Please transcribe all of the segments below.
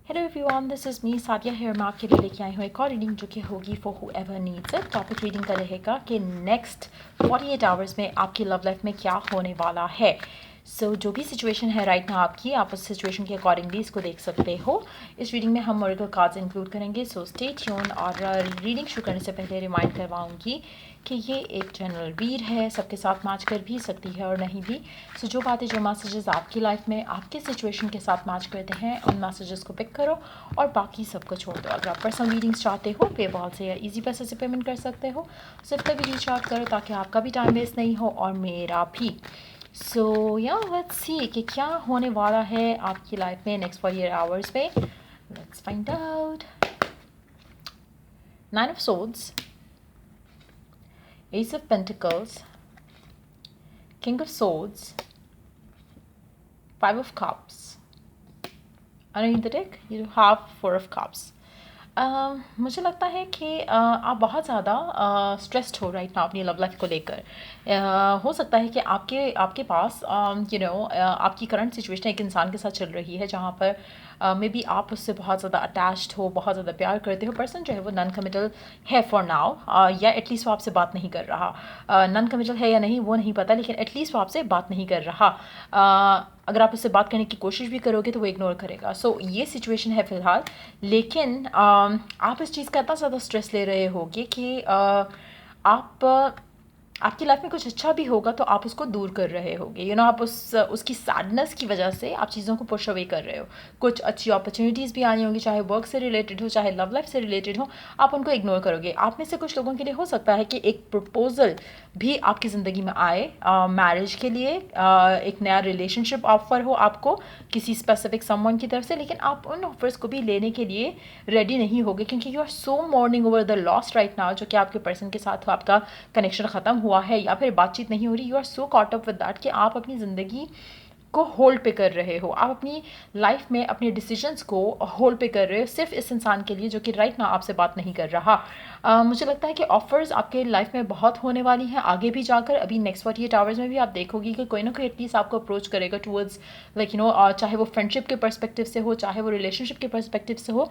Hello everyone, this is me Sadia here मैं आपके लिए लेके आई हूँ एक और रीडिंग जो कि होगी for whoever needs it. Topic reading का रहेगा कि नेक्स्ट 48 आवर्स में आपकी लव लाइफ में क्या होने वाला है। जो भी सिचुएशन है राइट नाउ आपकी, आप उस सिचुएशन के अकॉर्डिंगली इसको देख सकते हो। इस रीडिंग में हम ओरेकल कार्ड्स इंक्लूड करेंगे, सो स्टे ट्यून। और रीडिंग शुरू करने से पहले रिमाइंड करवाऊंगी कि ये एक जनरल रीड है, सबके साथ मैच कर भी सकती है और नहीं भी। जो बातें, जो मैसेजेस आपकी लाइफ में आपके सिचुएशन के साथ मैच करते हैं, उन मैसेजेस को पिक करो और बाकी सबको छोड़ दो। अगर आप पर्सनल रीडिंग्स चाहते हो पेपॉल से या इजी पैसे से पेमेंट कर सकते हो। सिर्फ तभी रीच आउट करो ताकि आपका भी टाइम वेस्ट नहीं हो और मेरा भी। लेट्स सी कि क्या होने वाला है आपकी लाइफ में नेक्स्ट 48 आवर्स में। Let's find out. 9 of Swords, Ace of Pentacles, King of Swords, 5 of Cups. Underneath the deck, you have 4 of Cups. मुझे लगता है कि आप बहुत ज़्यादा स्ट्रेस्ड हो राइट नाउ अपनी लव लाइफ को लेकर। हो सकता है कि आपके पास आपकी करंट सिचुएशन एक इंसान के साथ चल रही है जहाँ पर मे बी आप उससे बहुत ज़्यादा अटैच्ड हो, बहुत ज़्यादा प्यार करते हो। पर्सन जो है वो नॉन कमिटल है फॉर नाउ, या एटलीस्ट वो आपसे बात नहीं कर रहा। नॉन कमिटल है या नहीं वो नहीं पता, लेकिन एटलीस्ट वो आपसे बात नहीं कर रहा। अगर आप उससे बात करने की कोशिश भी करोगे तो वो इग्नोर करेगा। ये सिचुएशन है फ़िलहाल। लेकिन आप इस चीज़ का इतना ज़्यादा स्ट्रेस ले रहे होगे कि आपकी लाइफ में कुछ अच्छा भी होगा तो आप उसको दूर कर रहे होगे। आप उसकी सैडनेस की वजह से आप चीज़ों को पुश अवे कर रहे हो। कुछ अच्छी अपॉर्चुनिटीज़ भी आनी होंगी, चाहे वर्क से रिलेटेड हो, चाहे लव लाइफ से रिलेटेड हो, आप उनको इग्नोर करोगे। आप में से कुछ लोगों के लिए हो सकता है कि एक प्रपोजल भी आपकी ज़िंदगी में आए मैरिज के लिए। एक नया रिलेशनशिप ऑफर हो आपको किसी स्पेसिफिक समवन की तरफ से, लेकिन आप उन ऑफर्स को भी लेने के लिए रेडी नहीं होगे क्योंकि you are so mourning over the lost right now. जो कि आपके पर्सन के साथ आपका कनेक्शन ख़त्म हुआ है या फिर बातचीत नहीं हो रही, you are so caught up with that कि आप अपनी ज़िंदगी को होल्ड पे कर रहे हो। आप अपनी लाइफ में अपने डिसीजंस को होल्ड पे कर रहे हो सिर्फ इस इंसान के लिए जो कि राइट ना आपसे बात नहीं कर रहा। मुझे लगता है कि ऑफर्स आपके लाइफ में बहुत होने वाली हैं आगे भी जाकर। अभी नेक्स्ट 48 आवर्स में भी आप देखोगी कि कोई ना कोई एटलीस्ट आपको अप्रोच करेगा टूवर्ड्स चाहे वो फ्रेंडशिप के पर्सपेक्टिव से हो, चाहे वो रिलेशनशिप के पर्सपेक्टिव से हो,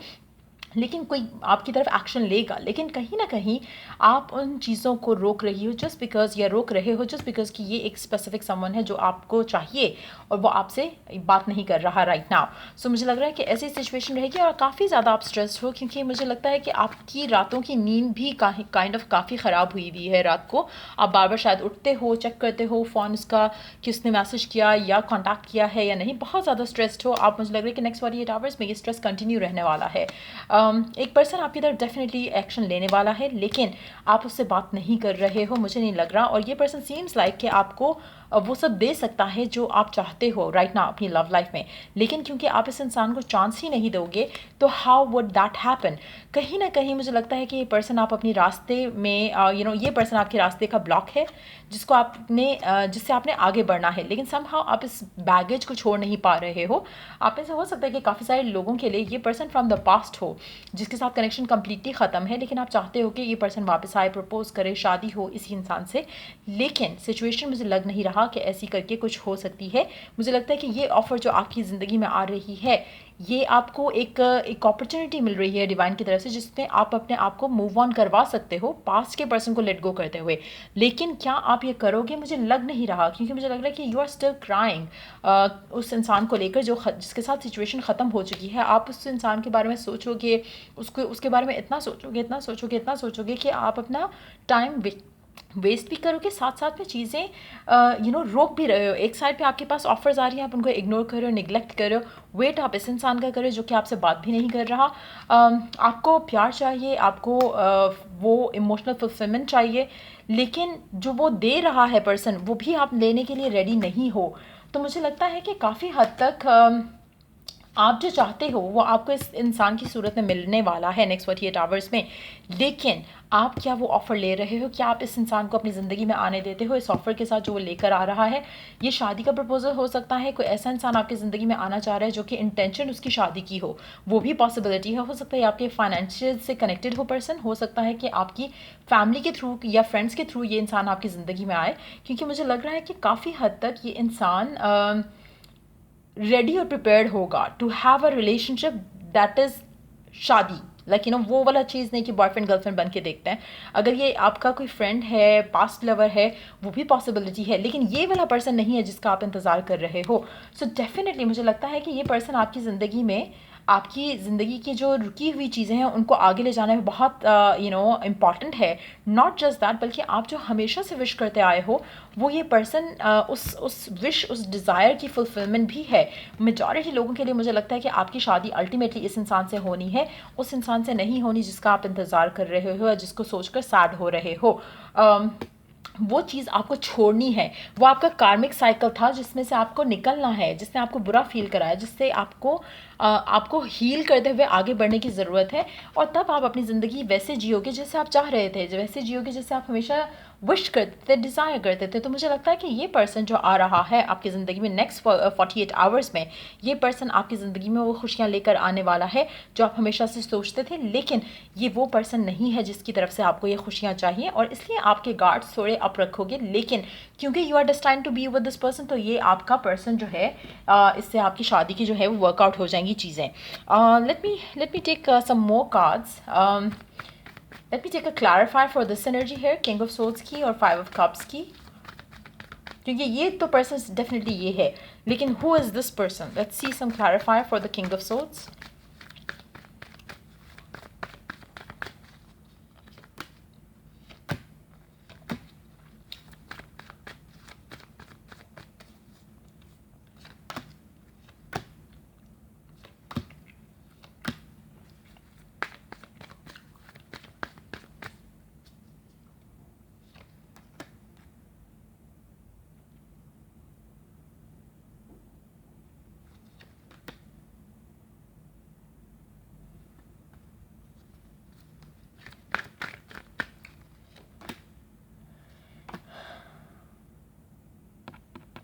लेकिन कोई आपकी तरफ एक्शन लेगा। लेकिन कहीं ना कहीं आप उन चीज़ों को रोक रही हो जस्ट बिकॉज, या रोक रहे हो जस्ट बिकॉज कि ये एक स्पेसिफिक समवन है जो आपको चाहिए और वो आपसे बात नहीं कर रहा राइट नाउ। मुझे लग रहा है कि ऐसी सिचुएशन रहेगी और काफ़ी ज़्यादा आप स्ट्रेस्ड हो क्योंकि मुझे लगता है कि आपकी रातों की नींद भी काइंड ऑफ काफ़ी ख़राब हुई हुई है। रात को आप बार बार शायद उठते हो, चेक करते हो फ़ोन उसका कि उसने मैसेज किया या कॉन्टैक्ट किया है या नहीं। बहुत ज़्यादा स्ट्रेस्ड हो आप। मुझे लग रहा है कि नेक्स्ट 48 आवर्स में ये स्ट्रेस कंटिन्यू रहने वाला है। एक पर्सन आपकी तरफ डेफिनेटली एक्शन लेने वाला है लेकिन आप उससे बात नहीं कर रहे हो, मुझे नहीं लग रहा। और ये पर्सन सीम्स लाइक कि आपको वो सब दे सकता है जो आप चाहते हो राइट ना अपनी लव लाइफ में, लेकिन क्योंकि आप इस इंसान को चांस ही नहीं दोगे तो हाउ वुड दैट हैपन। कहीं ना कहीं मुझे लगता है कि ये पर्सन आप अपनी रास्ते में ये पर्सन आपके रास्ते का ब्लॉक है जिससे आपने आगे बढ़ना है, लेकिन समहाउ आप इस बैगेज को छोड़ नहीं पा रहे हो। आप में से हो सकता है कि काफ़ी सारे लोगों के लिए ये पर्सन फ्रॉम द पास्ट हो जिसके साथ कनेक्शन कम्प्लीटली ख़त्म है, लेकिन आप चाहते हो कि ये पर्सन वापस आए, प्रपोज करे, शादी हो इसी इंसान से। लेकिन सिचुएशन मुझे लग नहीं रहा कि ऐसी करके कुछ हो सकती है। मुझे लगता है कि ये ऑफ़र जो आपकी ज़िंदगी में आ रही है, ये आपको एक अपॉर्चुनिटी मिल रही है डिवाइन की तरफ से जिसमें आप अपने आप को मूव ऑन करवा सकते हो पास्ट के पर्सन को लेट गो करते हुए। लेकिन क्या आप ये करोगे, मुझे लग नहीं रहा क्योंकि मुझे लग रहा है कि यू आर स्टिल क्राइंग उस इंसान को लेकर जिसके साथ सिचुएशन ख़त्म हो चुकी है। आप उस इंसान के बारे में सोचोगे, उसके बारे में इतना सोचोगे कि आप अपना टाइम वेस्ट भी करोगे, साथ साथ में चीज़ें रोक भी रहे हो। एक साइड पे आपके पास ऑफर्स आ रही हैं, आप उनको इग्नोर कर रहे हो, निगलेक्ट कर रहे हो। वेट आप इस इंसान का करो जो कि आपसे बात भी नहीं कर रहा। आपको प्यार चाहिए, आपको वो इमोशनल फुलफिलमेंट चाहिए, लेकिन जो वो दे रहा है पर्सन वो भी आप लेने के लिए रेडी नहीं हो। तो मुझे लगता है कि काफ़ी हद तक आप जो चाहते हो वो आपको इस इंसान की सूरत में मिलने वाला है नेक्स्ट 48 आवर्स में। लेकिन आप क्या वो ऑफ़र ले रहे हो? क्या आप इस इंसान को अपनी ज़िंदगी में आने देते हो इस ऑफ़र के साथ जो वो लेकर आ रहा है? ये शादी का प्रपोजल हो सकता है, कोई ऐसा इंसान आपकी ज़िंदगी में आना चाह रहा है जो कि इंटेंशन उसकी शादी की हो, वो भी पॉसिबिलिटी है। हो सकता है आपके फाइनेंशियल से कनेक्टेड हो पर्सन, हो सकता है कि आपकी फैमिली के थ्रू या फ्रेंड्स के थ्रू ये इंसान आपकी ज़िंदगी में आए, क्योंकि मुझे लग रहा है कि काफ़ी हद तक ये इंसान रेडी और प्रिपेयर्ड होगा to have a relationship that is shaadi, वो वाला चीज़ नहीं कि बॉयफ्रेंड गर्लफ्रेंड बन के देखते हैं। अगर ये आपका कोई फ्रेंड है, पास्ट लवर है, वो भी पॉसिबिलिटी है, लेकिन ये वाला पर्सन नहीं है जिसका आप इंतज़ार कर रहे हो। सो डेफिनेटली मुझे लगता है कि ये पर्सन आपकी ज़िंदगी में, आपकी ज़िंदगी की जो रुकी हुई चीज़ें हैं उनको आगे ले जाने में बहुत इम्पॉर्टेंट है। नॉट जस्ट दैट, बल्कि आप जो हमेशा से विश करते आए हो वो ये पर्सन उस विश, उस डिज़ायर की फुलफिलमेंट भी है। मेजॉरिटी लोगों के लिए मुझे लगता है कि आपकी शादी अल्टीमेटली इस इंसान से होनी है, उस इंसान से नहीं होनी जिसका आप इंतज़ार कर रहे हो या जिसको सोचकर सैड हो रहे हो। वो चीज़ आपको छोड़नी है। वो आपका कार्मिक साइकिल था जिसमें से आपको निकलना है, जिसने आपको बुरा फील कराया, जिससे आपको हील करते हुए आगे बढ़ने की ज़रूरत है। और तब आप अपनी ज़िंदगी वैसे जियोगे जैसे आप चाह रहे थे, वैसे जियोगे जैसे आप हमेशा विश करते थे, डिज़ायर करते थे। तो मुझे लगता है कि ये पर्सन जो आ रहा है आपकी ज़िंदगी में नेक्स्ट 48 आवर्स में, ये पर्सन आपकी ज़िंदगी में वो खुशियाँ लेकर आने वाला है जो आप हमेशा से सोचते थे। लेकिन ये वो पर्सन नहीं है जिसकी तरफ से आपको ये खुशियाँ चाहिए, और इसलिए आपके गार्ड्स थोड़े अप रखोगे। लेकिन क्योंकि you are destined to be with this person, तो ये आपका पर्सन जो है, इससे आपकी शादी की जो है वो वर्कआउट हो जाएंगी चीज़ें। Let me take some more cards. Let me take a clarifier for this energy here, King of Swords की और Five of Cups की, क्योंकि ये तो पर्सन डेफिनेटली ये है, लेकिन who is this person? Let's see some clarifier for the King of Swords.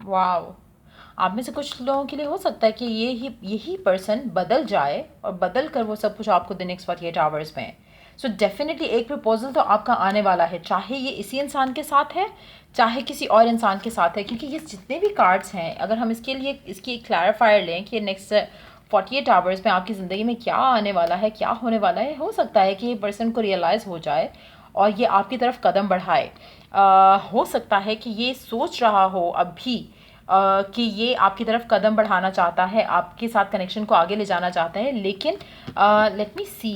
Wow, आप में से कुछ लोगों के लिए हो सकता है कि यही पर्सन बदल जाए और बदल कर वो सब कुछ आपको द नेक्स्ट 48 आवर्स में। सो डेफिनेटली एक प्रपोजल तो आपका आने वाला है, चाहे ये इसी इंसान के साथ है, चाहे किसी और इंसान के साथ है। क्योंकि ये जितने भी कार्ड्स हैं, अगर हम इसके लिए इसकी क्लैरिफायर लें कि नेक्स्ट 48 आवर्स में आपकी ज़िंदगी में क्या आने वाला है, क्या होने वाला है, हो सकता है कि ये पर्सन को रियलाइज़ हो जाए और ये आपकी तरफ कदम बढ़ाए। हो सकता है कि ये सोच रहा हो अभी कि ये आपकी तरफ कदम बढ़ाना चाहता है, आपके साथ कनेक्शन को आगे ले जाना चाहता है। लेकिन लेट मी सी,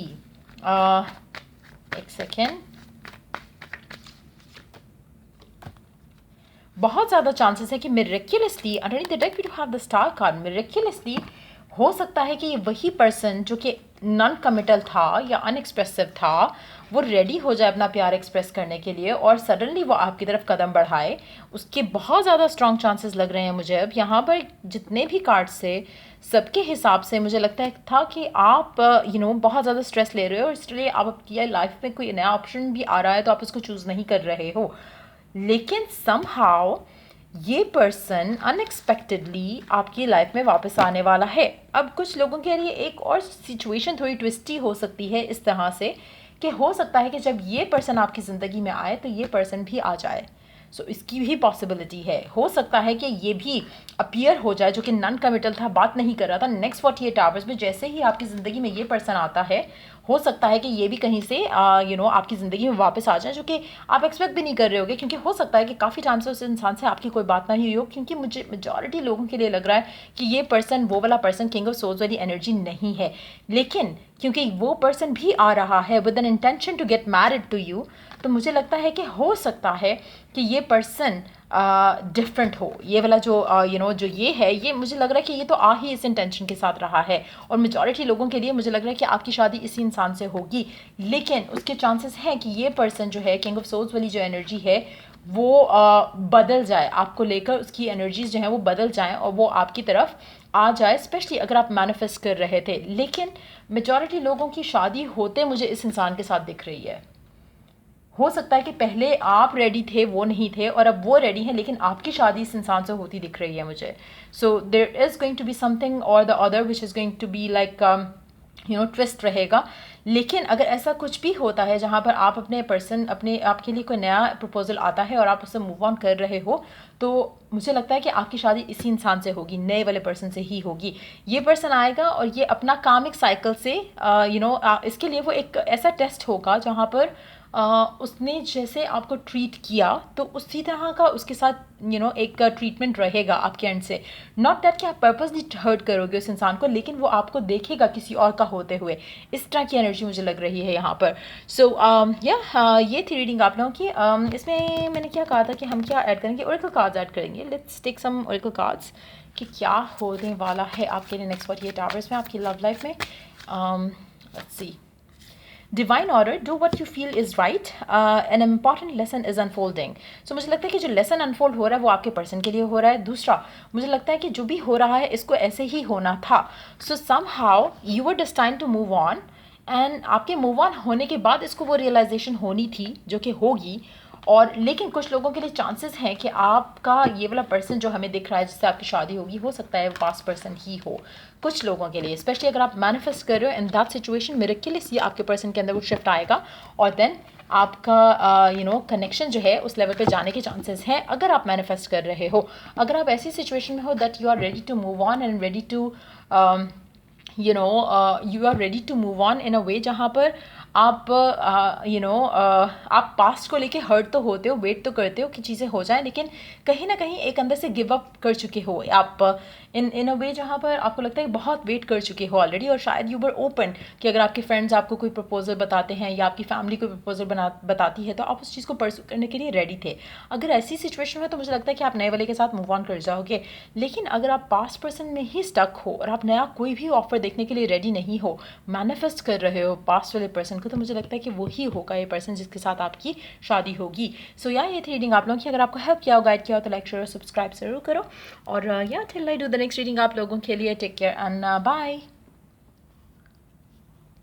एक सेकेंड, बहुत ज़्यादा चांसेस है कि miraculously underneath the deck we do have the star card. Miraculously हो सकता है कि ये वही पर्सन जो कि नॉन कमिटल था या अनएक्सप्रेसिव था, वो रेडी हो जाए अपना प्यार एक्सप्रेस करने के लिए और सडनली वो आपकी तरफ कदम बढ़ाए। उसके बहुत ज़्यादा स्ट्रॉन्ग चांसेस लग रहे हैं मुझे अब यहाँ पर जितने भी कार्ड्स से, सबके हिसाब से मुझे लगता है था कि आप बहुत ज़्यादा स्ट्रेस ले रहे हो और इसलिए आप आपकी लाइफ में कोई नया ऑप्शन भी आ रहा है तो आप उसको चूज़ नहीं कर रहे हो। लेकिन समहाउ ये पर्सन अनएक्सपेक्टेडली आपकी लाइफ में वापस आने वाला है। अब कुछ लोगों के लिए एक और सिचुएशन थोड़ी ट्विस्टी हो सकती है इस तरह से कि हो सकता है कि जब ये पर्सन आपकी ज़िंदगी में आए तो ये पर्सन भी आ जाए। सो इसकी भी पॉसिबिलिटी है। हो सकता है कि ये भी अपीयर हो जाए जो कि नॉन कमिटल था, बात नहीं कर रहा था। नेक्स्ट 48 आवर्स में जैसे ही आपकी ज़िंदगी में ये पर्सन आता है, हो सकता है कि ये भी कहीं से आपकी ज़िंदगी में वापस आ जाए जो कि आप एक्सपेक्ट भी नहीं कर रहे होगे। क्योंकि हो सकता है कि काफ़ी टाइम से उस इंसान से आपकी कोई बात नहीं हुई हो। क्योंकि मुझे मेजॉरिटी लोगों के लिए लग रहा है कि ये पर्सन वो वाला पर्सन किंग ऑफ सोर्ड्स वाली एनर्जी नहीं है। लेकिन क्योंकि वो पर्सन भी आ रहा है with an intention to get married to you, तो मुझे लगता है कि हो सकता है कि ये पर्सन डिफरेंट हो। ये वाला जो जो ये है, ये मुझे लग रहा है कि ये तो आ ही इस इंटेंशन के साथ रहा है। और मेजॉरिटी लोगों के लिए मुझे लग रहा है कि आपकी शादी इसी इंसान से होगी। लेकिन उसके चांसेस हैं कि ये पर्सन जो है किंग ऑफ सोर्ड्स वाली जो एनर्जी है वो बदल जाए, आपको लेकर उसकी एनर्जीज जो हैं वो बदल जाएं और वो आपकी तरफ आ जाए, स्पेशली अगर आप मैनिफेस्ट कर रहे थे। लेकिन मेजॉरिटी लोगों की शादी होते मुझे इस इंसान के साथ दिख रही है। हो सकता है कि पहले आप रेडी थे, वो नहीं थे, और अब वो रेडी हैं, लेकिन आपकी शादी इस इंसान से होती दिख रही है मुझे। So there is going to be something और the other which is going to be like twist रहेगा। लेकिन अगर ऐसा कुछ भी होता है जहाँ पर आप अपने आपके लिए कोई नया प्रपोजल आता है और आप उससे मूव ऑन कर रहे हो, तो मुझे लगता है कि आपकी शादी इसी इंसान से होगी, नए वाले पर्सन से ही होगी। ये पर्सन आएगा और ये अपना कामिक साइकिल से इसके लिए वो एक ऐसा टेस्ट होगा जहाँ पर उसने जैसे आपको ट्रीट किया तो उसी तरह का उसके साथ एक ट्रीटमेंट रहेगा आपके एंड से। नॉट दैट कि आप पर्पसली हर्ट करोगे उस इंसान को, लेकिन वो आपको देखेगा किसी और का होते हुए। इस तरह की एनर्जी मुझे लग रही है यहाँ पर। सो ये थी रीडिंग आप लोगों की। इसमें मैंने क्या कहा था कि हम क्या ऐड करेंगे, ओरेकल कार्ड्स ऐड करेंगे। Let's take some oracle cards कि क्या होने वाला है आपके लिए नेक्स्ट 48 आवर्स में आपकी लव लाइफ में। Let's see. Divine order, do what you feel is right. An important lesson is unfolding. So मुझे लगता है कि जो लेसन अनफोल्ड हो रहा है वो आपके पर्सन के लिए हो रहा है। दूसरा, मुझे लगता है कि जो भी हो रहा है इसको ऐसे ही होना था। So somehow you were destined to move on, and आपके मूव ऑन होने के बाद इसको वो रियलाइजेशन होनी थी जो कि होगी। और लेकिन कुछ लोगों के लिए चांसेस हैं कि आपका ये वाला पर्सन जो हमें दिख रहा है जिससे आपकी शादी होगी, हो सकता है वो पास्ट पर्सन ही हो कुछ लोगों के लिए। स्पेशली अगर आप मैनिफेस्ट कर रहे हो इन दैट सिचुएशन, मिरेकलसली आपके पर्सन के अंदर वो शिफ्ट आएगा और देन आपका कनेक्शन जो है उस लेवल पे जाने के चांसेस हैं अगर आप मैनिफेस्ट कर रहे हो। अगर आप ऐसी सिचुएशन में हो that you are ready to move on and ready to you are ready to move on in a way जहाँ पर आप आप पास्ट को लेके हर्ट तो होते हो, वेट तो करते हो कि चीज़ें हो जाएं, लेकिन कहीं ना कहीं एक अंदर से गिव अप कर चुके हो आप इन अ वे जहाँ पर आपको लगता है बहुत वेट कर चुके हो ऑलरेडी। और शायद यू वर ओपन कि अगर आपके फ्रेंड्स आपको कोई प्रपोजल बताते हैं या आपकी फैमिली कोई प्रपोजल बताती है तो आप उस चीज़ को परस्यू करने के लिए रेडी थे। अगर ऐसी सिचुएशन है तो मुझे लगता है कि आप नए वाले के साथ मूव ऑन कर जाओगे। लेकिन अगर आप पास्ट पर्सन में ही स्टक हो और आप नया कोई भी ऑफर देखने के लिए रेडी नहीं हो, मैनिफेस्ट कर रहे हो पास्ट वाले पर्सन को, तो मुझे लगता है कि वही होगा ये पर्सन जिसके साथ आपकी शादी होगी। सो ये थी रीडिंग आप लोगों की। अगर आपको हेल्प किया हो, गाइड किया हो तो लाइक शेयर और सब्सक्राइब जरूर करो। और till I do the next reading आप लोगों के लिए टेक केयर एंड बाय।